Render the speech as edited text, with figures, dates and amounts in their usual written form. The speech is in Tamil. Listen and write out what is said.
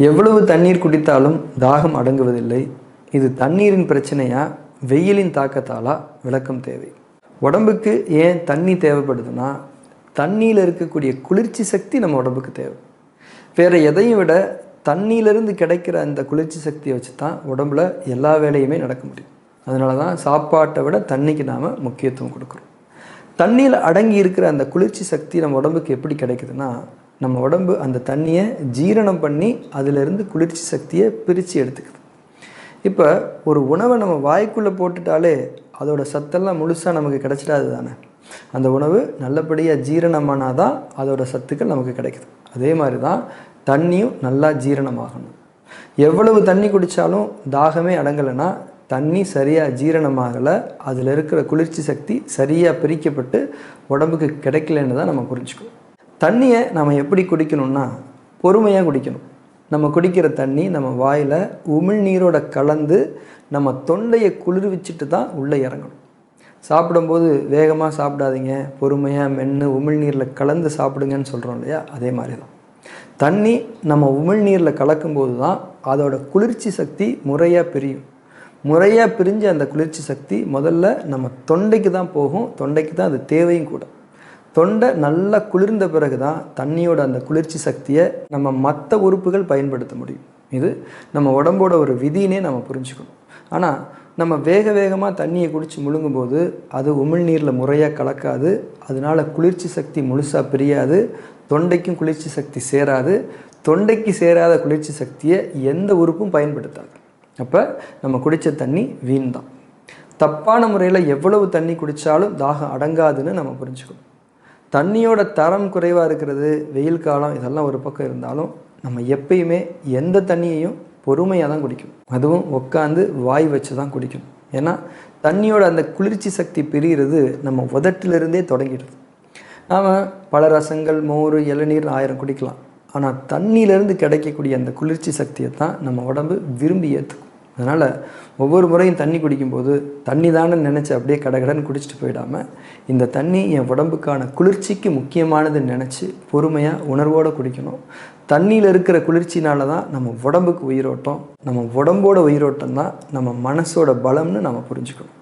எவ்வளவு தண்ணீர் குடித்தாலும் தாகம் அடங்குவதில்லை. இது தண்ணீரின் பிரச்சனையா, வெயிலின் தாக்கத்தாலா? விளக்கம் தேவை. உடம்புக்கு ஏன் தண்ணி தேவைப்படுதுன்னா, தண்ணியில் இருக்கக்கூடிய குளிர்ச்சி சக்தி நம்ம உடம்புக்கு தேவை. வேறு எதையும் விட தண்ணியிலிருந்து கிடைக்கிற அந்த குளிர்ச்சி சக்தியை வச்சு தான் உடம்புல எல்லா வேலையுமே நடக்க முடியும். அதனால தான் சாப்பாட்டை விட தண்ணிக்கு நாம் முக்கியத்துவம் கொடுக்குறோம். தண்ணியில் அடங்கி இருக்கிற அந்த குளிர்ச்சி சக்தி நம்ம உடம்புக்கு எப்படி கிடைக்குதுன்னா, நம்ம உடம்பு அந்த தண்ணியை ஜீரணம் பண்ணி அதிலிருந்து குளிர்ச்சி சக்தியை பிரித்து எடுத்துக்குது. இப்போ ஒரு உணவை நம்ம வாய்க்குள்ளே போட்டுட்டாலே அதோட சத்தெல்லாம் முழுசாக நமக்கு கிடைச்சிடாது தானே. அந்த உணவு நல்லபடியாக ஜீரணமானால் தான் அதோட சத்துக்கள் நமக்கு கிடைக்குது. அதே மாதிரி தான் தண்ணியும் நல்லா ஜீரணமாகணும். எவ்வளவு தண்ணி குடித்தாலும் தாகமே அடங்கலைன்னா தண்ணி சரியாக ஜீரணமாகலை, அதில் இருக்கிற குளிர்ச்சி சக்தி சரியாக பிரிக்கப்பட்டு உடம்புக்கு கிடைக்கலன்னு தான் நம்ம புரிஞ்சுக்கணும். தண்ணியை நம்ம எப்படி குடிக்கணும்னா, பொறுமையாக குடிக்கணும். நம்ம குடிக்கிற தண்ணி நம்ம வாயில் உமிழ்நீரோட கலந்து நம்ம தொண்டையை குளிர்விச்சுட்டு தான் உள்ளே இறங்கணும். சாப்பிடும்போது வேகமாக சாப்பிடாதீங்க, பொறுமையாக மென்று உமிழ்நீரில் கலந்து சாப்பிடுங்கன்னு சொல்கிறோம் இல்லையா, அதே மாதிரி தான் தண்ணி நம்ம உமிழ்நீரில் கலக்கும்போது தான் அதோட குளிர்ச்சி சக்தி முறையாக பிரியும். முறையாக பிரிஞ்ச அந்த குளிர்ச்சி சக்தி முதல்ல நம்ம தொண்டைக்கு தான் போகும். தொண்டைக்கு தான் அது தேவையும் கூட. தொண்டை நல்லா குளிர்ந்த பிறகு தான் தண்ணியோட அந்த குளிர்ச்சி சக்தியை நம்ம மற்ற உறுப்புகள் பயன்படுத்த முடியும். இது நம்ம உடம்போட ஒரு விதினே நம்ம புரிஞ்சுக்கணும். ஆனால் நம்ம வேகமாக தண்ணியை குடித்து முழுங்கும்போது அது உமிழ்நீரில் முறையாக கலக்காது. அதனால் குளிர்ச்சி சக்தி முழுசாக பிரியாது, தொண்டைக்கும் குளிர்ச்சி சக்தி சேராது. தொண்டைக்கு சேராத குளிர்ச்சி சக்தியை எந்த உறுப்பும் பயன்படுத்தாது. அப்போ நம்ம குடித்த தண்ணி வீண் தான். தப்பான முறையில் எவ்வளவு தண்ணி குடித்தாலும் தாகம் அடங்காதுன்னு நம்ம புரிஞ்சுக்கணும். தண்ணியோட தரம் குறைவாக இருக்கிறது, வெயில் காலம், இதெல்லாம் ஒரு பக்கம் இருந்தாலும் நம்ம எப்பயுமே எந்த தண்ணியையும் பொறுமையாக தான் குடிக்கணும். அதுவும் உட்காந்து வாய் வச்சு தான் குடிக்கணும். ஏன்னா தண்ணியோட அந்த குளிர்ச்சி சக்தி பிரிகிறது நம்ம உதட்டிலிருந்தே தொடங்கிடுது. நாம் பல ரசங்கள், மோர், இளநீர் 1000 குடிக்கலாம். ஆனால் தண்ணியிலேருந்து கிடைக்கக்கூடிய அந்த குளிர்ச்சி சக்தியை தான் நம்ம உடம்பு விரும்பி ஏற்றுக்கும். அதனால் ஒவ்வொரு முறையும் தண்ணி குடிக்கும்போது தண்ணி தானே நினச்சி அப்படியே கடகடன்னு குடிச்சிட்டு போயிடாமல், இந்த தண்ணி என் உடம்புக்கான குளிர்ச்சிக்கு முக்கியமானதுன்னு நினச்சி பொறுமையாக உணர்வோடு குடிக்கணும். தண்ணியில் இருக்கிற குளிர்ச்சினால தான் நம்ம உடம்புக்கு உயிரோட்டம். நம்ம உடம்போட உயிரோட்டம் தான் நம்ம மனசோட பலம்னு நம்ம புரிஞ்சுக்கணும்.